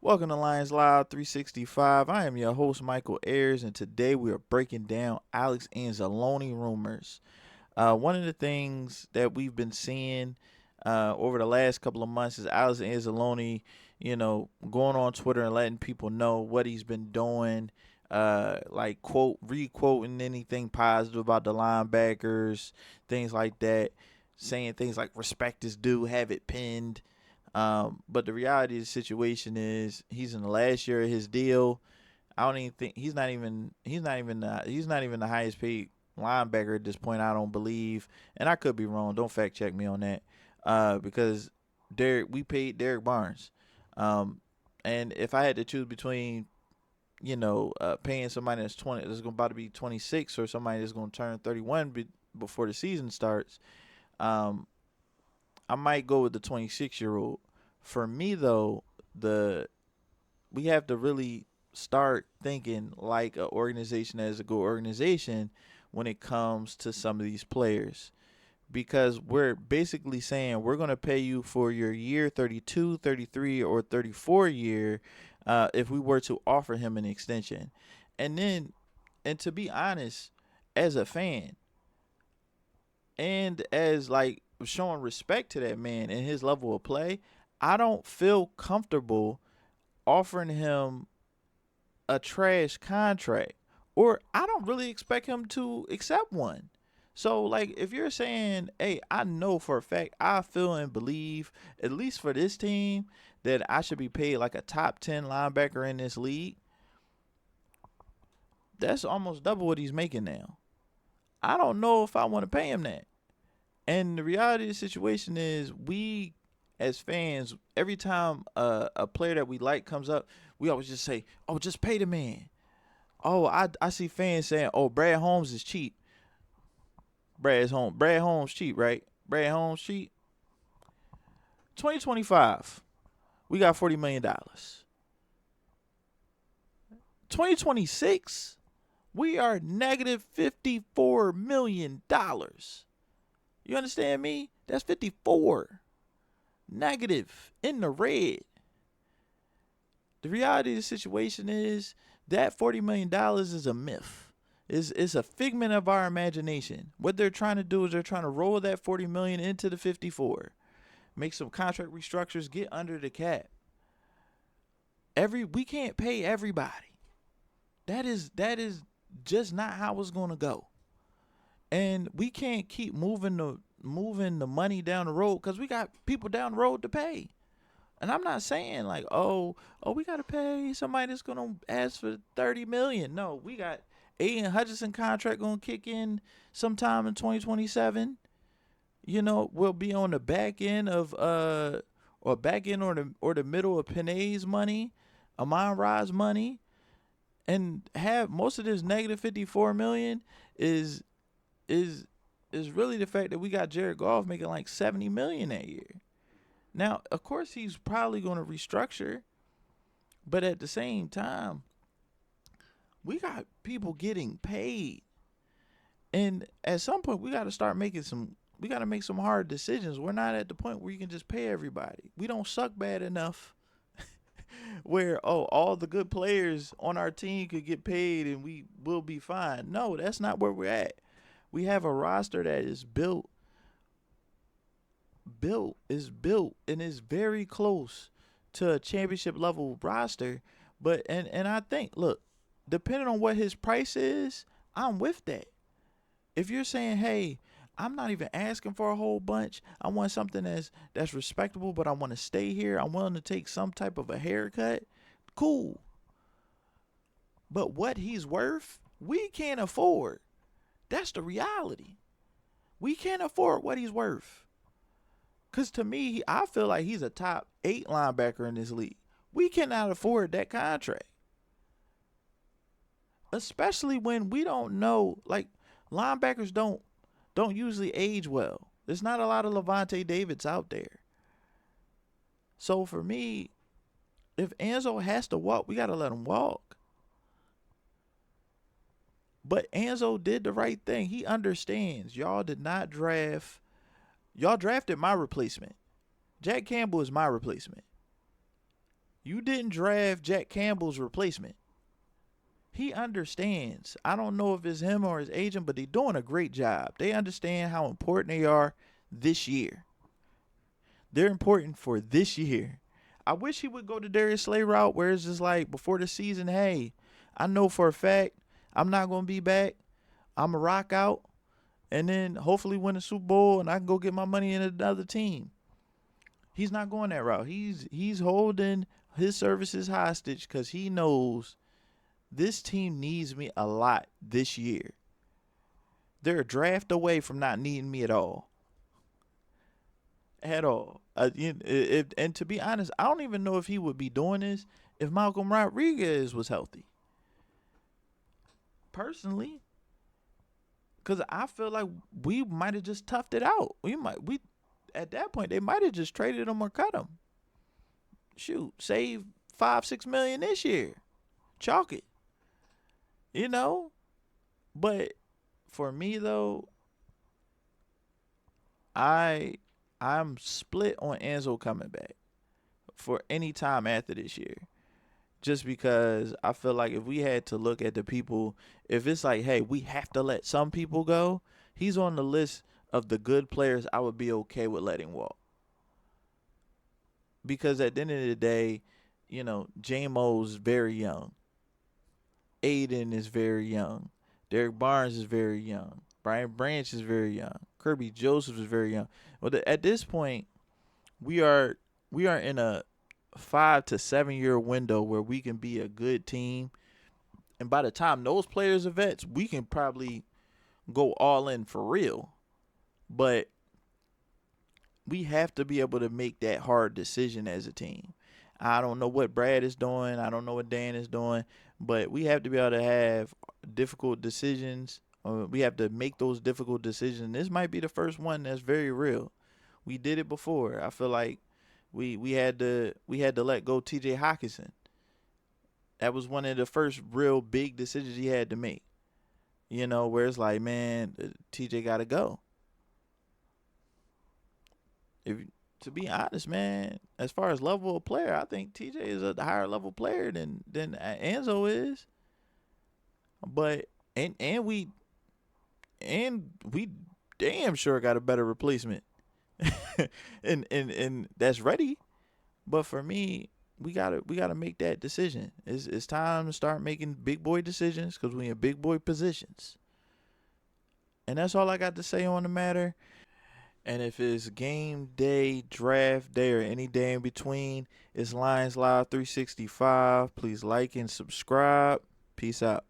Welcome to Lions Live 365. I am your host, Michael Ayers, and today we are breaking down Alex Anzalone rumors. One of the things that we've been seeing over the last couple of months is Alex Anzalone, going on Twitter and letting people know what he's been doing, like re-quoting anything positive about the linebackers, things like that, saying things like "respect is due," have it pinned. But the reality of the situation is he's in the last year of his deal. I don't even think he's not even the highest paid linebacker at this point. I don't believe, and I could be wrong. Don't fact check me on that. Because we paid Derek Barnes, um, and if I had to choose between paying somebody that's about to be 26 or somebody that's going to turn 31 before the season starts, um, I might go with the 26-year-old. For me though, the we have to really start thinking like an organization as a good organization when it comes to some of these players, because we're basically saying we're going to pay you for your year 32, 33, or 34 year, if we were to offer him an extension. And to be honest, as a fan and as like showing respect to that man and his level of play, I don't feel comfortable offering him a trash contract, or I don't really expect him to accept one. So, like, if you're saying, hey, I know for a fact, I feel and believe, at least for this team, that I should be paid like a top 10 linebacker in this league, that's almost double what he's making now. I don't know if I want to pay him that. And the reality of the situation is, we as fans, every time a player that we like comes up, we always just say, "Oh, just pay the man." Oh, I see fans saying, "Oh, Brad Holmes is cheap." Brad Holmes cheap, right? Brad Holmes cheap. 2025, we got $40 million. 2026, we are negative $54 million. You understand me? That's 54 negative in the red. The reality of the situation is that $40 million is a myth. It's a figment of our imagination. What they're trying to do is they're trying to roll that 40 million into the 54, make some contract restructures, get under the cap. We can't pay everybody. That is just not how it's gonna go. And we can't keep moving the money down the road because we got people down the road to pay. And I'm not saying like, oh, we gotta pay somebody that's gonna ask for 30 million. No, we got Aiden Hutchinson contract gonna kick in sometime in 2027. We'll be on the back end of or back end or the middle of Panay's money, Amon Ra's money, and have most of this negative 54 million is is is really the fact that we got Jared Goff making like 70 million that year. Now, of course, he's probably going to restructure, but at the same time, we got people getting paid, and at some point, we got to start making some. We got to make some hard decisions. We're not at the point where you can just pay everybody. We don't suck bad enough where all the good players on our team could get paid and we will be fine. No, that's not where we're at. We have a roster that is built and is very close to a championship level roster. But and I think, look, depending on what his price is, I'm with that. If you're saying, hey, I'm not even asking for a whole bunch. I want something that's respectable, but I want to stay here. I'm willing to take some type of a haircut. Cool. But what he's worth, we can't afford. That's the reality. We can't afford what he's worth. Because to me, I feel like he's a top 8 linebacker in this league. We cannot afford that contract. Especially when we don't know, like, linebackers don't usually age well. There's not a lot of Levante Davids out there. So for me, if Anzo has to walk, we got to let him walk. But Anzo did the right thing. He understands. Y'all did not draft. Y'all drafted my replacement. Jack Campbell is my replacement. You didn't draft Jack Campbell's replacement. He understands. I don't know if it's him or his agent, but they're doing a great job. They understand how important they are this year. They're important for this year. I wish he would go the Darius Slay route where it's just like before the season, hey, I know for a fact I'm not going to be back. I'm going to rock out and then hopefully win the Super Bowl and I can go get my money in another team. He's not going that route. He's holding his services hostage because he knows this team needs me a lot this year. They're a draft away from not needing me at all. At all. And to be honest, I don't even know if he would be doing this if Malcolm Rodriguez was healthy. Personally, because I feel like we might have just toughed it out. We at that point they might have just traded him or cut him. Shoot, save 5-6 million this year. Chalk it. You know? But for me though, I'm split on Enzo coming back for any time after this year. Just because I feel like if we had to look at the people, if it's like, hey, we have to let some people go, he's on the list of the good players I would be okay with letting walk. Because at the end of the day, you know, J-Mo's very young. Aiden is very young. Derek Barnes is very young. Brian Branch is very young. Kirby Joseph is very young. Well, at this point, we are in a 5 to 7 year window where we can be a good team, and by the time those players are vets, we can probably go all in for real. But we have to be able to make that hard decision as a team. I don't know what Brad is doing. I don't know what Dan is doing, but we have to be able to have difficult decisions. We have to make those difficult decisions. This might be the first one that's very real. We did it before. I feel like we had to let go T.J. Hawkinson. That was one of the first real big decisions he had to make. You know, where it's like, man, T.J. got to go. If to be honest, man, as far as level of player, I think TJ is a higher level player than Enzo is. But and we damn sure got a better replacement, and that's ready. But for me, we gotta make that decision. It's time to start making big boy decisions because we in big boy positions. And that's all I got to say on the matter. And if it's game day, draft day, or any day in between, it's Lions Live 365. Please like and subscribe. Peace out.